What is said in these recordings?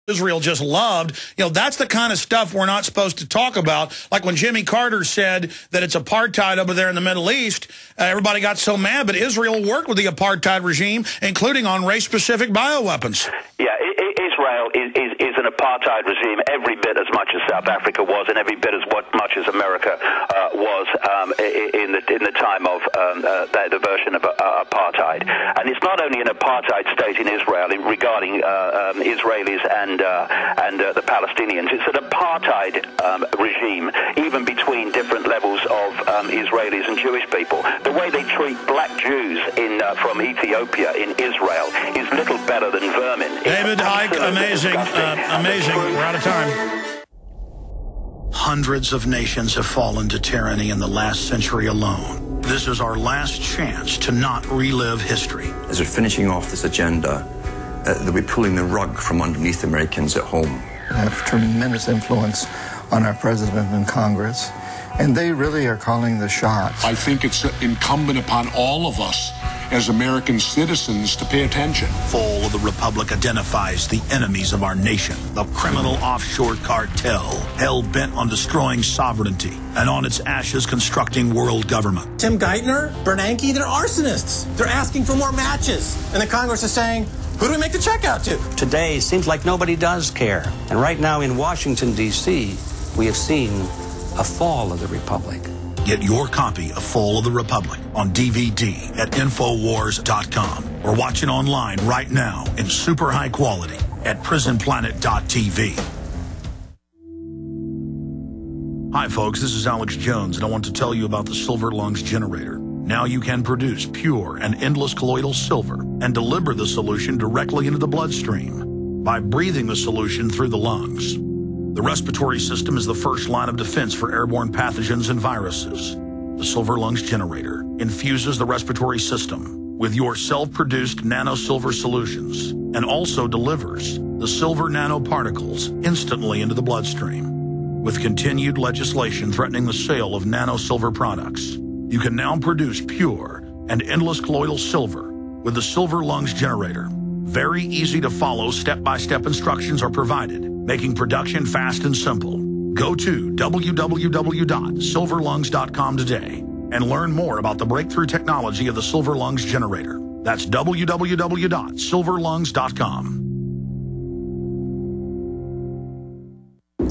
Israel just loved. That's the kind of stuff we're not supposed to talk about. Like when Jimmy Carter said that it's apartheid over there in the Middle East, everybody got so mad, but Israel worked with the apartheid regime, including on race-specific bioweapons. Yeah, Israel is an apartheid regime every bit as much as South Africa was, and every bit as much as America was in the time of the version of apartheid. And it's not only an apartheid state in Israel regarding Israelis and the Palestinians. It's an apartheid regime, even between different levels of Israelis and Jewish people. The way they treat black Jews from Ethiopia in Israel is little better than vermin. David Icke, amazing, amazing. We're out of time. Hundreds of nations have fallen to tyranny in the last century alone. This is our last chance to not relive history. As we're finishing off this agenda, they'll be pulling the rug from underneath Americans at home. They have tremendous influence on our president and Congress, and they really are calling the shots. I think it's incumbent upon all of us as American citizens to pay attention. Fall of the Republic identifies the enemies of our nation, the criminal offshore cartel, hell-bent on destroying sovereignty, and on its ashes constructing world government. Tim Geithner, Bernanke, they're arsonists. They're asking for more matches. And the Congress is saying, who do we make the check out to? Today seems like nobody does care. And right now in Washington, D.C., we have seen a fall of the Republic. Get your copy of Fall of the Republic on DVD at Infowars.com or watch it online right now in super high quality at prisonplanet.tv. Hi folks, this is Alex Jones, and I want to tell you about the Silver Lungs generator. Now you can produce pure and endless colloidal silver and deliver the solution directly into the bloodstream by breathing the solution through the lungs. The respiratory system is the first line of defense for airborne pathogens and viruses. The Silver Lungs generator infuses the respiratory system with your self-produced nano-silver solutions and also delivers the silver nanoparticles instantly into the bloodstream. With continued legislation threatening the sale of nano-silver products, you can now produce pure and endless colloidal silver with the Silver Lungs generator. Very easy to follow, step-by-step instructions are provided, making production fast and simple. Go to www.silverlungs.com today and learn more about the breakthrough technology of the Silver Lungs generator. That's www.silverlungs.com.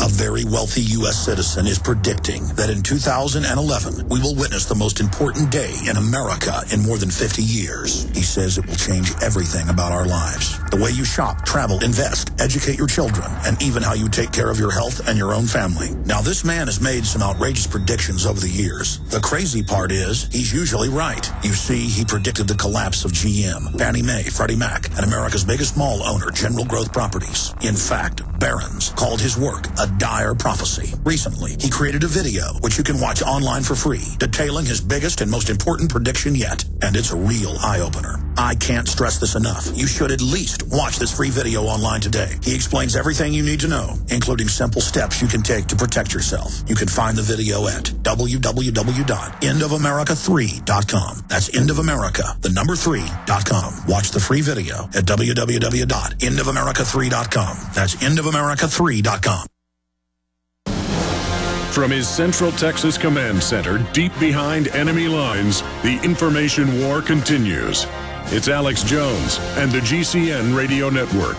A very wealthy U.S. citizen is predicting that in 2011, we will witness the most important day in America in more than 50 years. He says it will change everything about our lives. The way you shop, travel, invest, educate your children, and even how you take care of your health and your own family. Now, this man has made some outrageous predictions over the years. The crazy part is, he's usually right. You see, he predicted the collapse of GM, Fannie Mae, Freddie Mac, and America's biggest mall owner, General Growth Properties. In fact, Barron's called his work a dire prophecy. Recently, he created a video, which you can watch online for free, detailing his biggest and most important prediction yet. And it's a real eye-opener. I can't stress this enough. You should at least watch this free video online today. He explains everything you need to know, including simple steps you can take to protect yourself. You can find the video at www.endofamerica3.com. That's endofamerica, the number 3.com. Watch the free video at www.endofamerica3.com. That's endofamerica3.com. From his Central Texas Command Center, deep behind enemy lines, the information war continues. It's Alex Jones and the GCN Radio Network.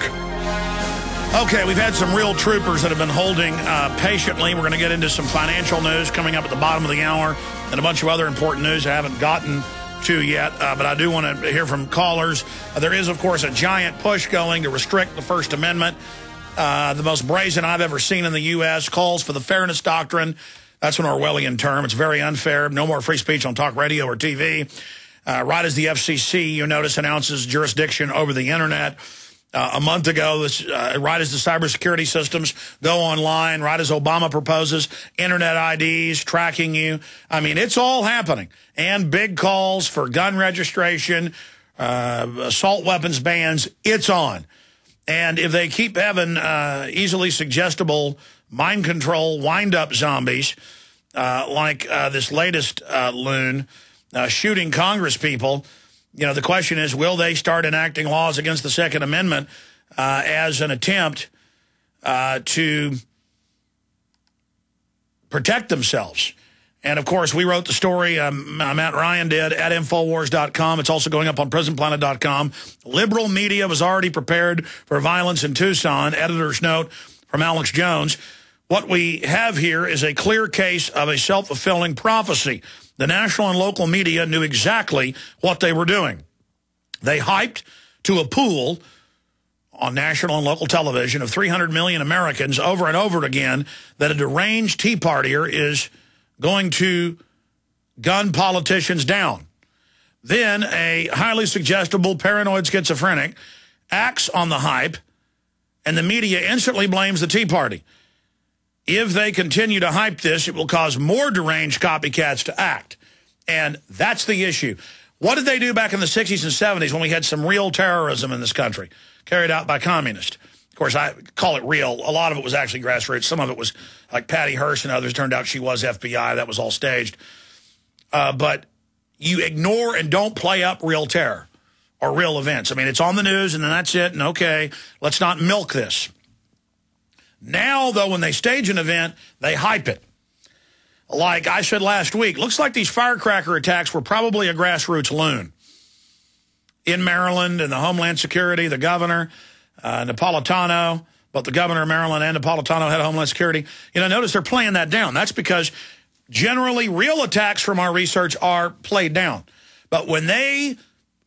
Okay, we've had some real troopers that have been holding patiently. We're going to get into some financial news coming up at the bottom of the hour and a bunch of other important news I haven't gotten to yet, but I do want to hear from callers. There is, of course, a giant push going to restrict the First Amendment. The most brazen I've ever seen in the U.S. calls for the fairness doctrine. That's an Orwellian term. It's very unfair. No more free speech on talk radio or TV. Right as the FCC, you notice, announces jurisdiction over the Internet. A month ago, right as the cybersecurity systems go online, right as Obama proposes Internet IDs, tracking you. I mean, it's all happening. And big calls for gun registration, assault weapons bans. It's on. And if they keep having easily suggestible mind control wind-up zombies like this latest loon shooting Congress people, you know, the question is, will they start enacting laws against the Second Amendment as an attempt to protect themselves. And, of course, we wrote the story, Matt Ryan did, at Infowars.com. It's also going up on PrisonPlanet.com. Liberal media was already prepared for violence in Tucson. Editor's note from Alex Jones. What we have here is a clear case of a self-fulfilling prophecy. The national and local media knew exactly what they were doing. They hyped to a pool on national and local television of 300 million Americans over and over again that a deranged Tea Partier is going to gun politicians down. Then a highly suggestible paranoid schizophrenic acts on the hype, and the media instantly blames the Tea Party. If they continue to hype this, it will cause more deranged copycats to act. And that's the issue. What did they do back in the 60s and 70s when we had some real terrorism in this country carried out by communists? Of course, I call it real. A lot of it was actually grassroots. Some of it was like Patty Hearst and others. Turned out she was FBI. That was all staged. But you ignore and don't play up real terror or real events. I mean, it's on the news, and then that's it, and okay, let's not milk this. Now, though, when they stage an event, they hype it. Like I said last week, looks like these firecracker attacks were probably a grassroots loon. In Maryland, and the Homeland Security, the governor, Napolitano, both the governor of Maryland and Napolitano had Homeland Security. You know, notice they're playing that down. That's because generally real attacks from our research are played down. But when they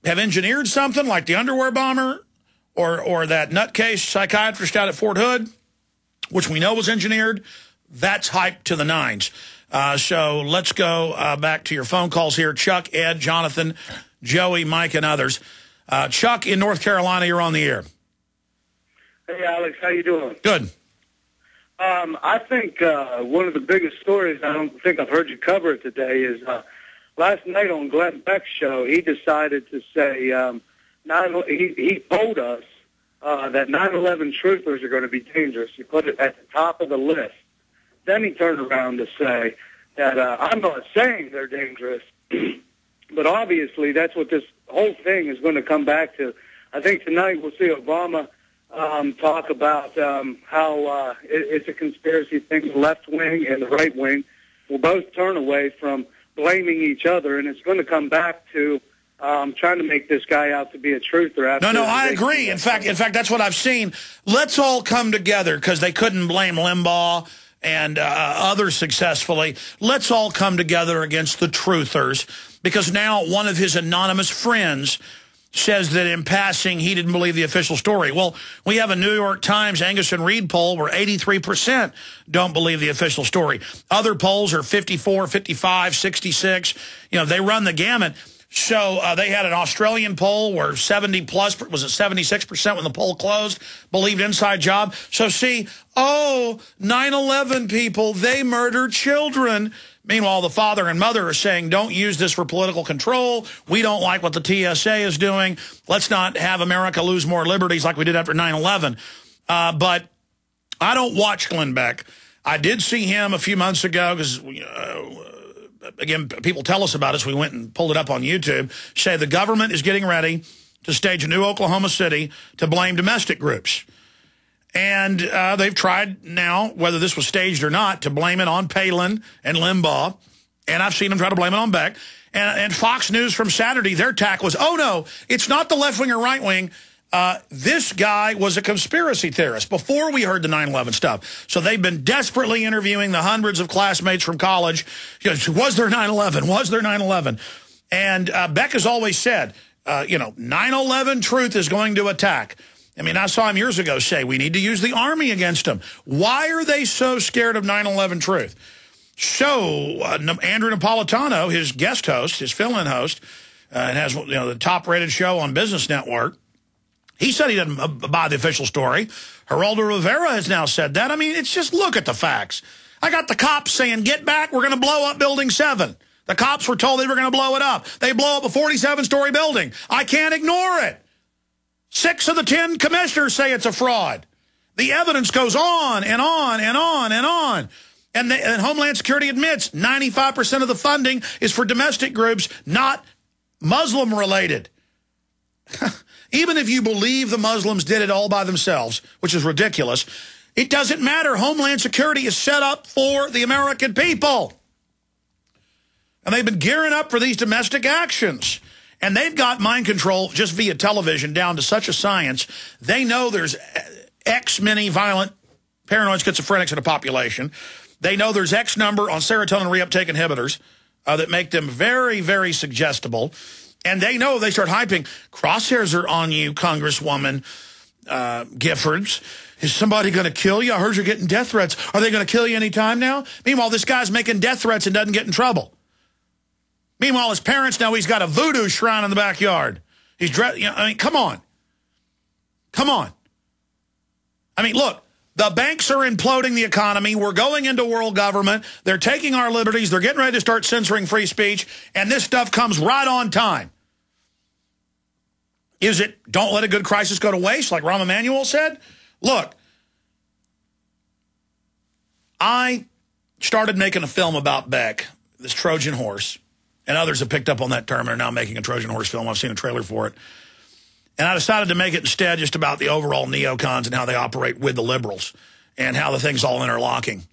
have engineered something like the underwear bomber or that nutcase psychiatrist out at Fort Hood, which we know was engineered, that's hyped to the nines. So let's go back to your phone calls here. Chuck, Ed, Jonathan, Joey, Mike, and others. Chuck in North Carolina, you're on the air. Hey, Alex, how you doing? Good. I think one of the biggest stories, I don't think I've heard you cover it today, is last night on Glenn Beck's show, he decided to say, he told us that 9/11 truthers are going to be dangerous. He put it at the top of the list. Then he turned around to say that I'm not saying they're dangerous, but obviously that's what this whole thing is going to come back to. I think tonight we'll see Obama talk about how it's a conspiracy thing. The left wing and the right wing will both turn away from blaming each other, and it's going to come back to trying to make this guy out to be a truther. No, I agree. In fact, that's what I've seen. Let's all come together because they couldn't blame Limbaugh and others successfully. Let's all come together against the truthers because now one of his anonymous friends says that in passing he didn't believe the official story. Well, we have a New York Times Angus and Reid poll where 83% don't believe the official story. Other polls are 54, 55, 66. You know, they run the gamut. So they had an Australian poll where 70-plus, was it 76% when the poll closed, believed inside job. So see, 9/11 people, they murdered children. Meanwhile, the father and mother are saying, don't use this for political control. We don't like what the TSA is doing. Let's not have America lose more liberties like we did after 9/11. But I don't watch Glenn Beck. I did see him a few months ago because, again, people tell us about it, so we went and pulled it up on YouTube, say the government is getting ready to stage a new Oklahoma City to blame domestic groups. And they've tried now, whether this was staged or not, to blame it on Palin and Limbaugh. And I've seen them try to blame it on Beck. And Fox News from Saturday, their tack was, oh, no, it's not the left wing or right wing. This guy was a conspiracy theorist before we heard the 9/11 stuff. So they've been desperately interviewing the hundreds of classmates from college. Was there 9/11? Was there 9/11? And Beck has always said, 9/11 truth is going to attack. I mean, I saw him years ago say, we need to use the Army against them. Why are they so scared of 9/11 truth? So Andrew Napolitano, his guest host, his fill-in host, and has the top-rated show on Business Network, he said he doesn't buy the official story. Geraldo Rivera has now said that. I mean, it's just look at the facts. I got the cops saying, get back, we're going to blow up Building 7. The cops were told they were going to blow it up. They blow up a 47-story building. I can't ignore it. 6 of the 10 commissioners say it's a fraud. The evidence goes on and on and on and on. And Homeland Security admits 95% of the funding is for domestic groups, not Muslim-related. Even if you believe the Muslims did it all by themselves, which is ridiculous, It doesn't matter. Homeland Security is set up for the American people. And they've been gearing up for these domestic actions. And they've got mind control just via television down to such a science. They know there's X many violent paranoid schizophrenics in a population. They know there's X number on serotonin reuptake inhibitors that make them very, very suggestible. And they know they start hyping, crosshairs are on you, Congresswoman Giffords. Is somebody going to kill you? I heard you're getting death threats. Are they going to kill you any time now? Meanwhile, this guy's making death threats and doesn't get in trouble. Meanwhile, his parents know he's got a voodoo shrine in the backyard. He's I mean, come on. Come on. I mean, look, the banks are imploding the economy. We're going into world government. They're taking our liberties. They're getting ready to start censoring free speech. And this stuff comes right on time. Is it, don't let a good crisis go to waste, like Rahm Emanuel said? Look, I started making a film about Beck, this Trojan horse. And others have picked up on that term and are now making a Trojan horse film. I've seen a trailer for it. And I decided to make it instead just about the overall neocons and how they operate with the liberals and how the thing's all interlocking.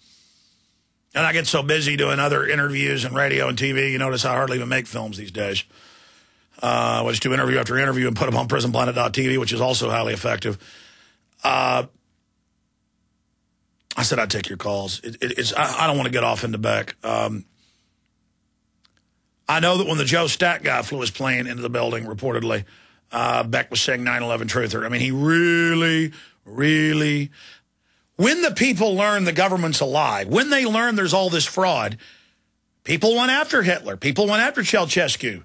And I get so busy doing other interviews and radio and TV, you notice I hardly even make films these days. I just do interview after interview and put them on prisonplanet.tv, which is also highly effective. I said I'd take your calls. I don't want to get off into Beck. I know that when the Joe Stack guy flew his plane into the building, reportedly, Beck was saying 9/11 truther. I mean, he really, really... When the people learn the government's a lie, when they learn there's all this fraud, people went after Hitler. People went after Ceausescu.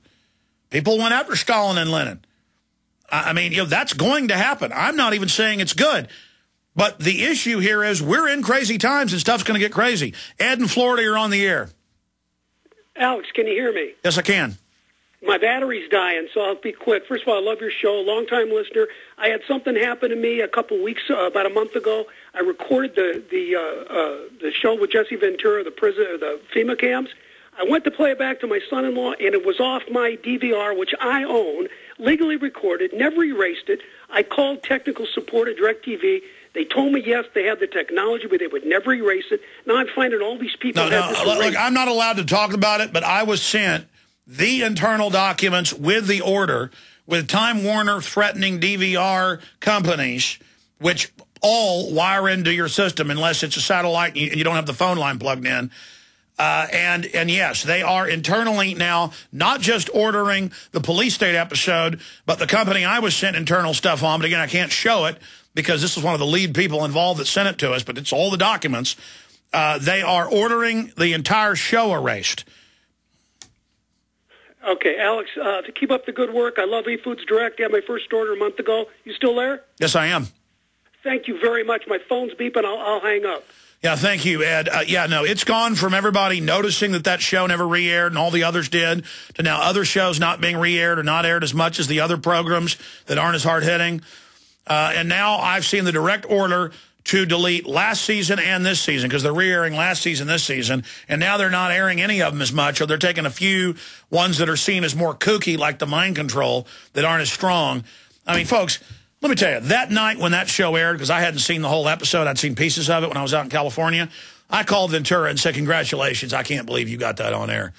People went after Stalin and Lenin. I mean, that's going to happen. I'm not even saying it's good. But the issue here is we're in crazy times and stuff's going to get crazy. Ed in Florida, you're on the air. Alex, can you hear me? Yes, I can. My battery's dying, so I'll be quick. First of all, I love your show, long-time listener. I had something happen to me a couple weeks, about a month ago. I recorded the show with Jesse Ventura, the FEMA camps. I went to play it back to my son-in-law, and it was off my DVR, which I own, legally recorded, never erased it. I called technical support at DirecTV. They told me, yes, they had the technology, but they would never erase it. Now I'm finding all these people have this erased. Look, I'm not allowed to talk about it, but I was sent the internal documents with the order, with Time Warner threatening DVR companies, which all wire into your system unless it's a satellite and you don't have the phone line plugged in. And yes, they are internally now not just ordering the police state episode, but the company I was sent internal stuff on. But again, I can't show it because this is one of the lead people involved that sent it to us, but it's all the documents. They are ordering the entire show erased. Okay, Alex, to keep up the good work, I love eFoods Direct. I had my first order a month ago. You still there? Yes, I am. Thank you very much. My phone's beeping. I'll hang up. Yeah, thank you, Ed. Yeah, no, it's gone from everybody noticing that show never re-aired and all the others did to now other shows not being re-aired or not aired as much as the other programs that aren't as hard-hitting. And now I've seen the direct order to delete last season and this season because they're re-airing last season, this season, and now they're not airing any of them as much, or they're taking a few ones that are seen as more kooky, like the mind control, that aren't as strong. I mean, folks, let me tell you, that night when that show aired, because I hadn't seen the whole episode, I'd seen pieces of it when I was out in California, I called Ventura and said, congratulations, I can't believe you got that on air.